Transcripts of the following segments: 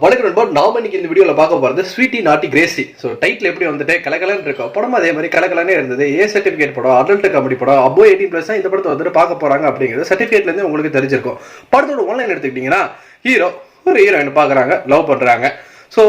வணக்கம் நண்பா, நாம இன்னைக்கு இந்த வீடியோல பார்க்க போறது ஸ்வீட்டி நாட்டி கிரேசி. ஸோ டைட்டில் எப்படி வந்துட்டு கலகலன்னு இருக்கும், படம் அதே மாதிரி கலகலனே இருந்தது. ஏ சர்டிஃபிகேட் படம், அடல்ட் காமெடி படம், அபோ 18+ இந்த படத்தை வந்துட்டு பார்க்க போறாங்க அப்படிங்கிறது சர்டிஃபிகேட்ல இருந்து உங்களுக்கு தெரிஞ்சிருக்கும். படத்தோட ஒன்லைன் எடுத்துக்கிட்டீங்கன்னா, ஹீரோ ஒரு ஹீரோயின் பாக்குறாங்க, லவ் பண்றாங்க. ஸோ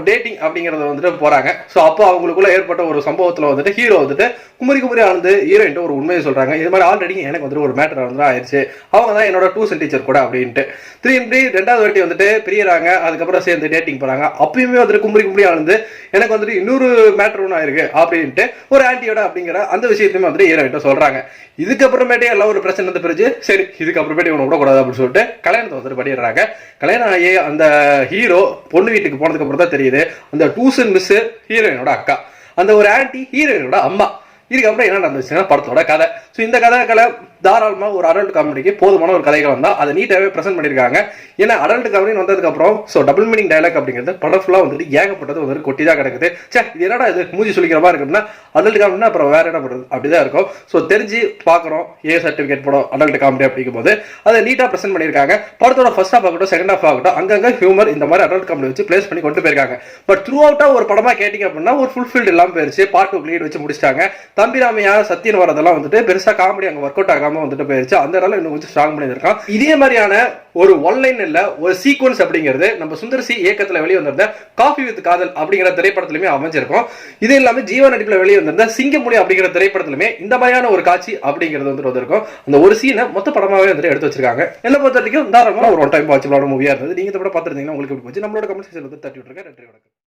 டேட்டிங் அப்படிங்கிறத வந்துட்டு போறாங்க. ஸோ அப்போ அவங்களுக்குள்ள ஏற்பட்ட ஒரு சம்பவத்தில் வந்துட்டு ஹீரோ வந்துட்டு குமரி ஆனது ஹீரோயின்ட்டு ஒரு உண்மையை சொல்றாங்க. இது மாதிரி ஆல்ரெடி எனக்கு வந்துட்டு ஒரு மேட்டர் வந்து ஆயிடுச்சு, அவங்க தான் என்னோட டியூஷன் டீச்சர் கூட அப்படின்ட்டு. திரும்பி ரெண்டாவது வாட்டி வந்துட்டு பிரியறாங்க, அதுக்கப்புறம் சேர்ந்து டேட்டிங் போறாங்க. அப்பயுமே வந்துட்டு குமரி ஆனது எனக்கு வந்துட்டு இன்னொரு மேட்டர் ஒன்று ஆயிருக்கு அப்படின்ட்டு ஒரு ஆன்டியோட அப்படிங்கிற அந்த விஷயத்தையுமே வந்துட்டு ஹீரோயின்ட்ட சொல்றாங்க. இதுக்கப்புறமேட்டே எல்லாம் ஒரு பிரச்சனை வந்து பிரிச்சு, சரி இதுக்கப்புறமேட்டு இவனை விடக்கூடாது அப்படின்னு சொல்லிட்டு கல்யாணத்தை வந்துட்டு பண்ணிடுறாங்க. கல்யாணம் ஆகி அந்த ஹீரோ பொண்ணு வீட்டுக்கு போனதுக்கு அப்புறம் தான் தெரியுது, அந்த டியூஷன் மிஸ் ஹீரோயினோட அக்கா, அந்த ஒரு ஆன்டி ஹீரோயினோட அம்மா. இதுக்கப்புறம் என்ன நடந்துச்சுன்னா படத்தோட கதை. ஸோ இந்த கதை தாராளமாக ஒரு அடல்ட் காமெடிக்கு போதுமான ஒரு கதைகள் வந்தால் அதை நீட்டாகவே ப்ரெசென்ட் பண்ணியிருக்காங்க. ஏன்னா அடல்ட் காமெடின்னு வந்ததுக்கப்புறம் ஸோ டபுள் மீனிங் டைலாக் அப்படிங்கிறது படம் ஃபுல்லாக வந்துட்டு ஏகப்பட்டது வந்துட்டு கொட்டி தான் கிடக்குது. சே இது என்னடா இது மூஞ்சி சொல்லிக்கிற மாதிரி இருக்குன்னா அடல்ட் காமெடினா அப்புறம் வேற என்ன பண்ணுறது அப்படிதான் இருக்கும். ஸோ தெரிஞ்சு பார்க்குறோம், ஏ சர்டிஃபிகேட் படம் அடல்ட் காமெடி அப்படிங்கும் போது அதை நீட்டாக ப்ரெசென்ட் பண்ணியிருக்காங்க. படத்தோட ஃபர்ஸ்ட் ஹாஃப் ஆகட்டும் செகண்ட் ஹாஃப் ஆகட்டும் அங்கங்கே ஹியூமர் இந்த மாதிரி அடல்ட் காமெடி வச்சு பிளேஸ் பண்ணி கொண்டு போயிருக்காங்க. பட் த்ரூ அவுட்டாக ஒரு படமாக கேட்டிங்க அப்படின்னா ஒரு ஃபுல்ஃபில்டு இல்லாமல் போயிருச்சு. பார்ட் 2 லீட் வச்சு முடிச்சிட்டாங்க. தம்பிராமையா சத்தியன் வரதெல்லாம் வந்துட்டு பெருசாக காமெடி அங்கே ஒர்க் அவுட் ஆகாம வந்துட்டு போயிருச்சு. அந்த இடத்துல இன்னும் கொஞ்சம் ஸ்ட்ராங் பண்ணியிருக்கான். இதே மாதிரியான ஒரு ஒன்லைன் இல்ல ஒரு சீக்வன்ஸ் அப்படிங்கிறது நம்ம சுந்தர்சி இயக்கத்துல வெளியே வந்திருந்த காஃபி வித் காதல் அப்படிங்கிற திரைப்படத்திலுமே அமைஞ்சிருக்கும். இது இல்லாம ஜீவா நடிப்புல வெளியே வந்திருந்த சிங்கமொழி அப்படிங்கிற திரைப்படத்திலுமே இந்த மாதிரியான ஒரு காட்சி அப்படிங்கிறது வந்துட்டு வந்திருக்கும். அந்த ஒரு சீனை மொத்த படமாவே வந்துட்டு எடுத்து வச்சிருக்காங்க. என்ன பொறுத்த வரைக்கும் தாராளமா ஒரு ஒன் டைம் வாட்சபிளான மூவியா இருந்தது. நீங்க இந்த படம் பார்த்துருந்தீங்கன்னா உங்களுக்கு எப்படி போச்சு நம்மளோட கமெண்ட் செக்ஷன்ல வந்து தட்டி விட்டுருங்க. நன்றி, வணக்கம்.